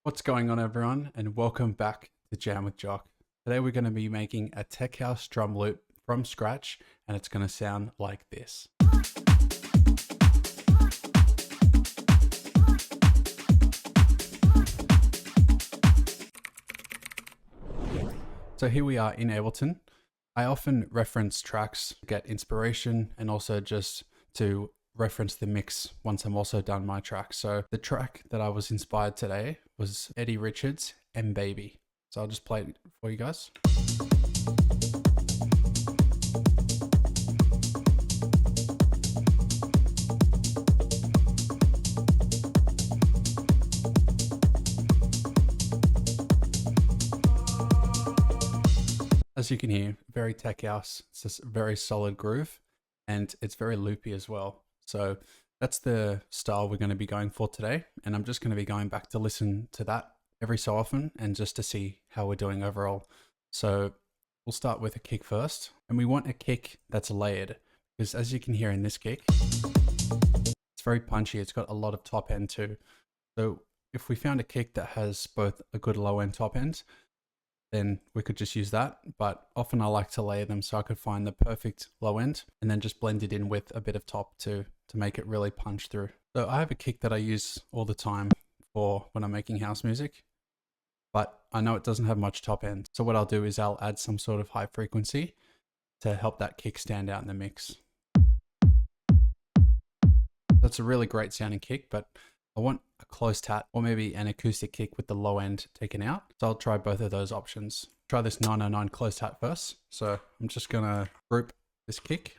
What's going on, everyone, and welcome back to Jam with Jock. Today we're going to be making a tech house drum loop from scratch, and it's going to sound like this. So here we are in Ableton. I often reference tracks to get inspiration and also just to reference the mix once I'm also done my track. So the track that I was inspired today was Eddie Richards' M Baby. So I'll just play it for you guys. As you can hear, very tech house. It's just a very solid groove and it's very loopy as well. So that's the style we're going to be going for today. And I'm just going to be going back to listen to that every so often and just to see how we're doing overall. So we'll start with a kick first. And we want a kick that's layered because as you can hear in this kick, it's very punchy. It's got a lot of top end too. So if we found a kick that has both a good low end top end, then we could just use that. But often I like to layer them so I could find the perfect low end and then just blend it in with a bit of top to make it really punch through. So I have a kick that I use all the time for when I'm making house music, but I know it doesn't have much top end. So what I'll do is I'll add some sort of high frequency to help that kick stand out in the mix. That's a really great sounding kick, but I want a closed hat or maybe an acoustic kick with the low end taken out. So I'll try both of those options. Try this 909 closed hat first. So I'm just gonna group this kick.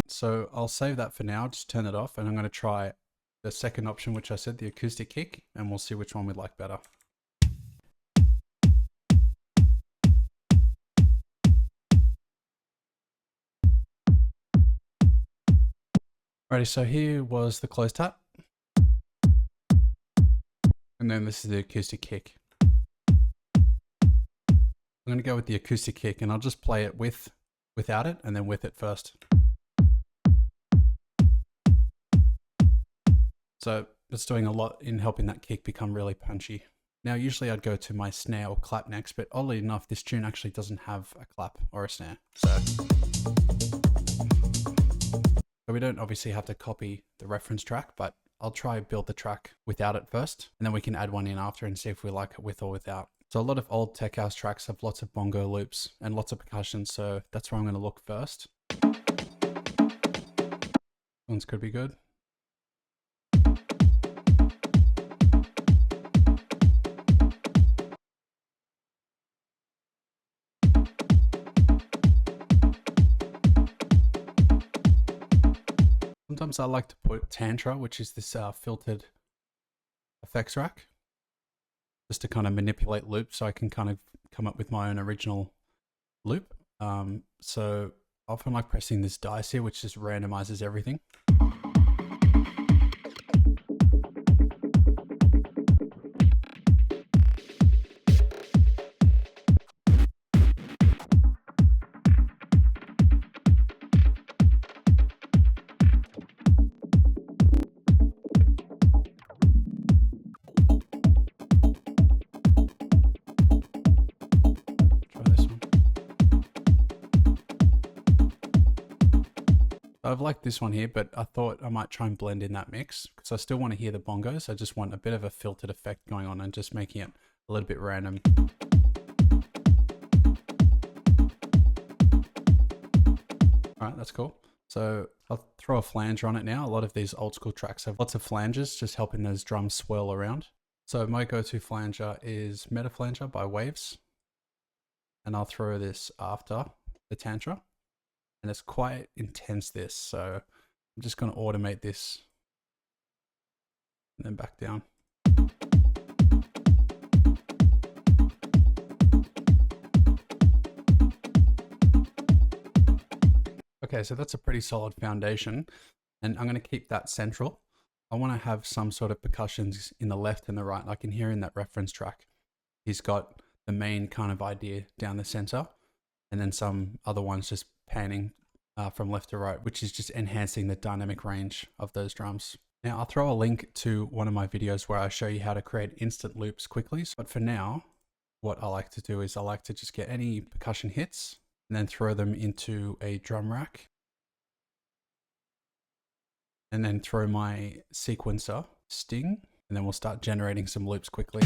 So I'll save that for now, just turn it off, and I'm gonna try the second option, which I said, the acoustic kick, and we'll see which one we like better. Alrighty, so here was the closed hat. And then this is the acoustic kick. I'm gonna go with the acoustic kick and I'll just play it without it and then with it first. So it's doing a lot in helping that kick become really punchy. Now, usually I'd go to my snare or clap next, but oddly enough, this tune actually doesn't have a clap or a snare. So we don't obviously have to copy the reference track, but I'll try build the track without it first, and then we can add one in after and see if we like it with or without. So a lot of old tech house tracks have lots of bongo loops and lots of percussion, so that's where I'm going to look first. One's could be good. Sometimes I like to put Tantra, which is this filtered effects rack, just to kind of manipulate loops so I can kind of come up with my own original loop. So I often like pressing this dice here, which just randomizes everything. I've liked this one here, but I thought I might try and blend in that mix because I still want to hear the bongos. I just want a bit of a filtered effect going on and just making it a little bit random. All right, that's cool. So I'll throw a flanger on it now. A lot of these old school tracks have lots of flanges, just helping those drums swirl around. So my go-to flanger is Meta Flanger by Waves. And I'll throw this after the Tantra. And it's quite intense, this, so I'm just going to automate this and then back down. Okay, so that's a pretty solid foundation, and I'm going to keep that central. I want to have some sort of percussions in the left and the right. I can hear in that reference track, he's got the main kind of idea down the center, and then some other ones just panning from left to right, which is just enhancing the dynamic range of those drums. Now I'll throw a link to one of my videos where I show you how to create instant loops quickly. But for now, what I like to do is I like to just get any percussion hits and then throw them into a drum rack. And then throw my sequencer sting, and then we'll start generating some loops quickly.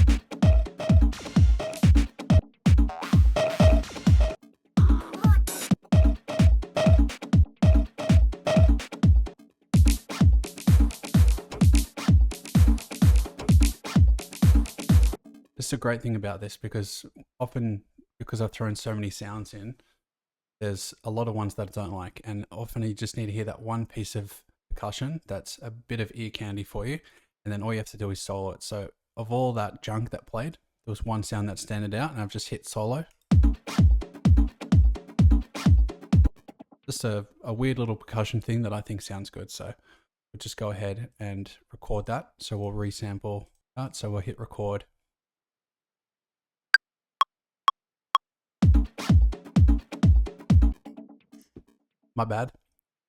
This is a great thing about this because often, because I've thrown so many sounds in, there's a lot of ones that I don't like, and often you just need to hear that one piece of percussion that's a bit of ear candy for you, and then all you have to do is solo it. So of all that junk that played, there was one sound that standed out, and I've just hit solo. Just a weird little percussion thing that I think sounds good. So we'll just go ahead and record that. So we'll resample that. So we'll hit record. My bad.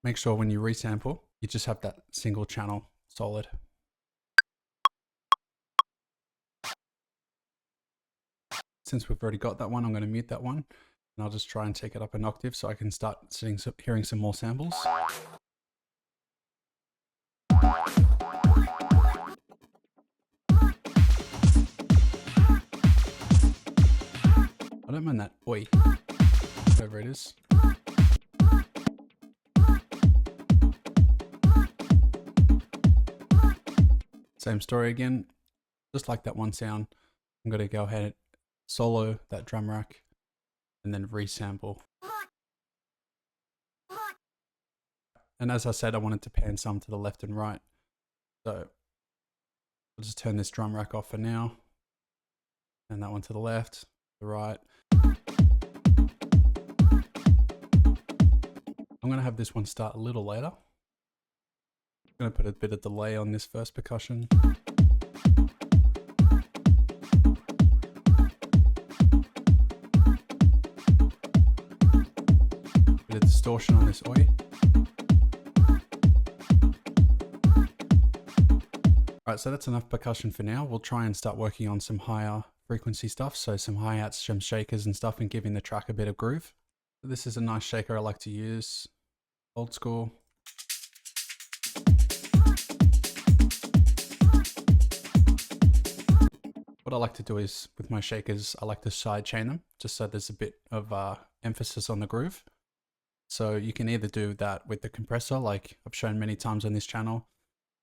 Make sure when you resample, you just have that single channel solid. Since we've already got that one, I'm going to mute that one, and I'll just try and take it up an octave so I can start hearing some more samples. I don't mind that oi, whatever it is. Same story again, just like that one sound. I'm going to go ahead and solo that drum rack and then resample. And as I said, I wanted to pan some to the left and right. So I'll just turn this drum rack off for now. And that one to the left, the right. I'm going to have this one start a little later. I'm going to put a bit of delay on this first percussion. Bit of distortion on this oi. Alright, so that's enough percussion for now. We'll try and start working on some higher frequency stuff. So some hi-hats, some shakers and stuff, and giving the track a bit of groove. This is a nice shaker I like to use. Old school. What I like to do is, with my shakers, I like to side chain them, just so there's a bit of emphasis on the groove. So you can either do that with the compressor, like I've shown many times on this channel,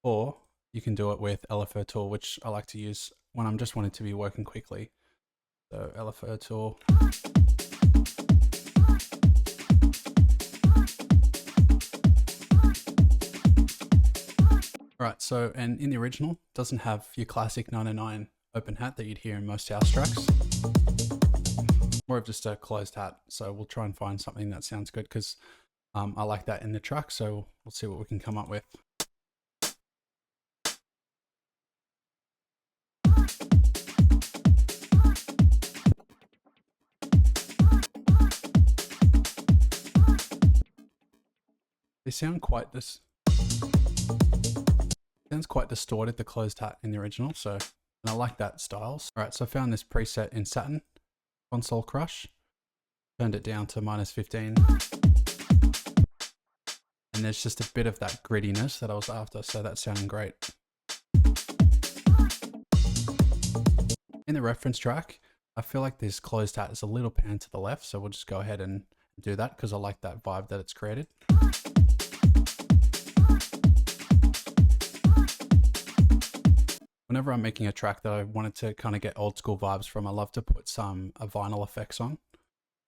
or you can do it with LFO tool, which I like to use when I'm just wanting to be working quickly. So LFO tool. Alright, so, and in the original, it doesn't have your classic 909 open hat that you'd hear in most house tracks. More of just a closed hat. So we'll try and find something that sounds good because I like that in the track. So we'll see what we can come up with. They sound quite sounds quite distorted, the closed hat in the original. So, and I like that styles. All right, so I found this preset in Satin, Console Crush, turned it down to -15. And there's just a bit of that grittiness that I was after, so that's sounding great. In the reference track, I feel like this closed hat is a little pan to the left, so we'll just go ahead and do that because I like that vibe that it's created. Whenever I'm making a track that I wanted to kind of get old school vibes from, I love to put some vinyl effects on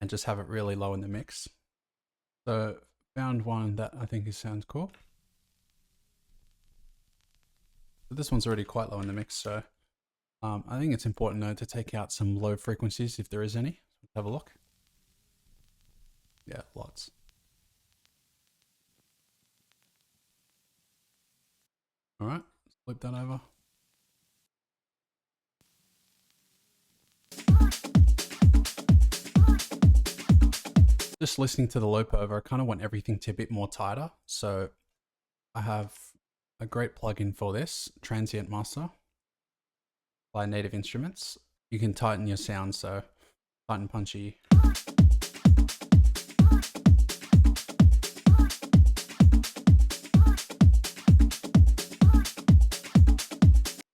and just have it really low in the mix. So found one that I think sounds cool. But this one's already quite low in the mix, so I think it's important though to take out some low frequencies if there is any. Let's have a look. Yeah, lots. All right, flip that over. just listening to the loop over, I kind of want everything to be a bit more tighter. So I have a great plugin for this, Transient Master by Native Instruments. You can tighten your sound, so tight and punchy. I'll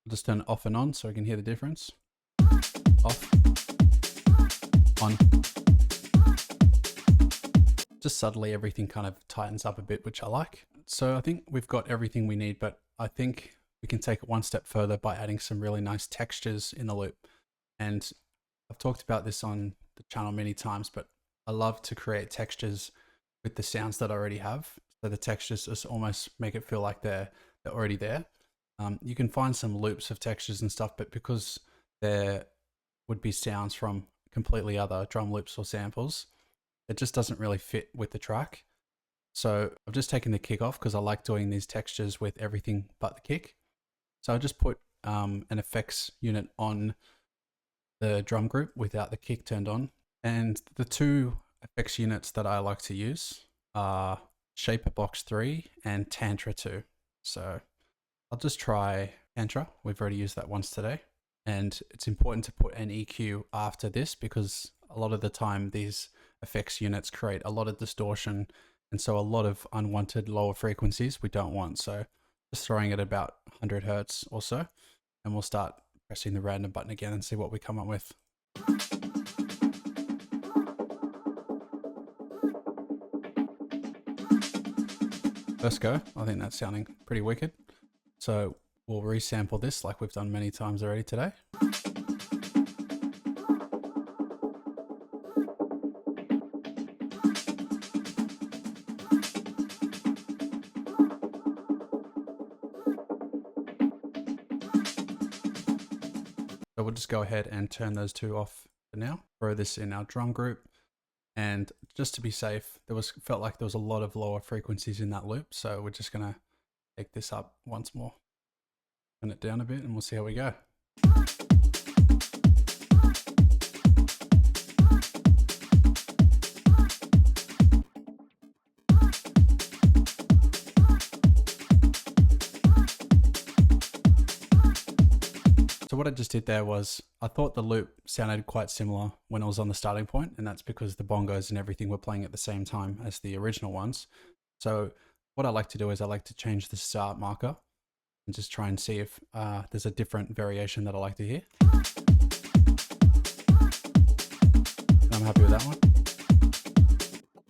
just turn it off and on so I can hear the difference. Off, on. Just subtly everything kind of tightens up a bit, which I like. So I think we've got everything we need, but I think we can take it one step further by adding some really nice textures in the loop. And I've talked about this on the channel many times, but I love to create textures with the sounds that I already have. So the textures just almost make it feel like they're already there. You can find some loops of textures and stuff, but because there would be sounds from completely other drum loops or samples, it just doesn't really fit with the track. So I've just taken the kick off because I like doing these textures with everything but the kick. So I just put an effects unit on the drum group without the kick turned on. And the two effects units that I like to use are Shaper Box 3 and Tantra 2. So I'll just try Tantra. We've already used that once today. And it's important to put an EQ after this because a lot of the time these effects units create a lot of distortion, and so a lot of unwanted lower frequencies we don't want. So just throwing it about 100 Hertz or so, and we'll start pressing the random button again and see what we come up with. First go, I think that's sounding pretty wicked. So we'll resample this like we've done many times already today. So we'll just go ahead and turn those two off for now. Throw this in our drum group. And just to be safe, felt like there was a lot of lower frequencies in that loop. So we're just gonna take this up once more. Turn it down a bit and we'll see how we go. So what I just did there was, I thought the loop sounded quite similar when I was on the starting point, and that's because the bongos and everything were playing at the same time as the original ones. So what I like to do is I like to change the start marker and just try and see if there's a different variation that I like to hear. And I'm happy with that one.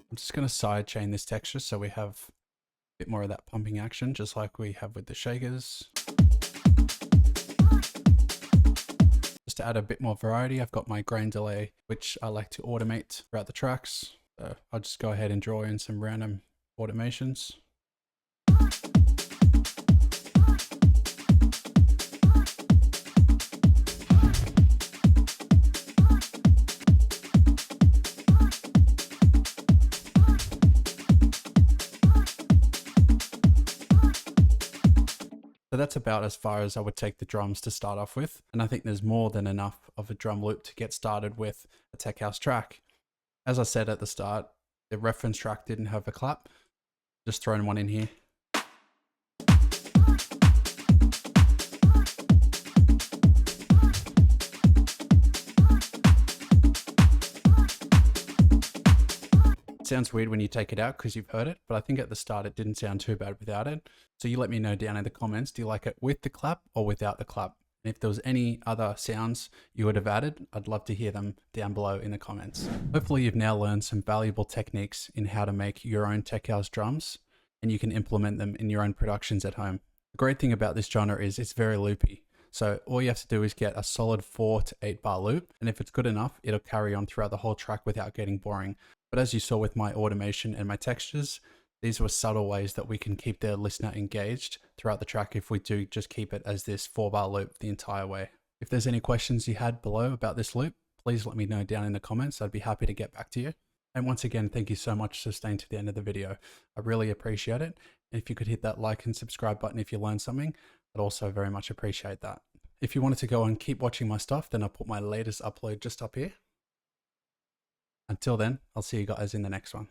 I'm just going to side chain this texture so we have a bit more of that pumping action, just like we have with the shakers. Just to add a bit more variety, I've got my grain delay, which I like to automate throughout the tracks. So I'll just go ahead and draw in some random automations. So that's about as far as I would take the drums to start off with. And I think there's more than enough of a drum loop to get started with a tech house track. As I said at the start, the reference track didn't have a clap. Just throwing one in here. Sounds weird when you take it out because you've heard it, but I think at the start it didn't sound too bad without it. So you let me know down in the comments, do you like it with the clap or without the clap? And if there was any other sounds you would have added, I'd love to hear them down below in the comments. Hopefully you've now learned some valuable techniques in how to make your own tech house drums, and you can implement them in your own productions at home. The great thing about this genre is it's very loopy. So all you have to do is get a solid 4 to 8 bar loop, and if it's good enough, it'll carry on throughout the whole track without getting boring. But as you saw with my automation and my textures, these were subtle ways that we can keep the listener engaged throughout the track if we do just keep it as this 4-bar loop the entire way. If there's any questions you had below about this loop, please let me know down in the comments. I'd be happy to get back to you. And once again, thank you so much for staying to the end of the video. I really appreciate it. And if you could hit that like and subscribe button if you learned something, I'd also very much appreciate that. If you wanted to go and keep watching my stuff, then I'll put my latest upload just up here. Until then, I'll see you guys in the next one.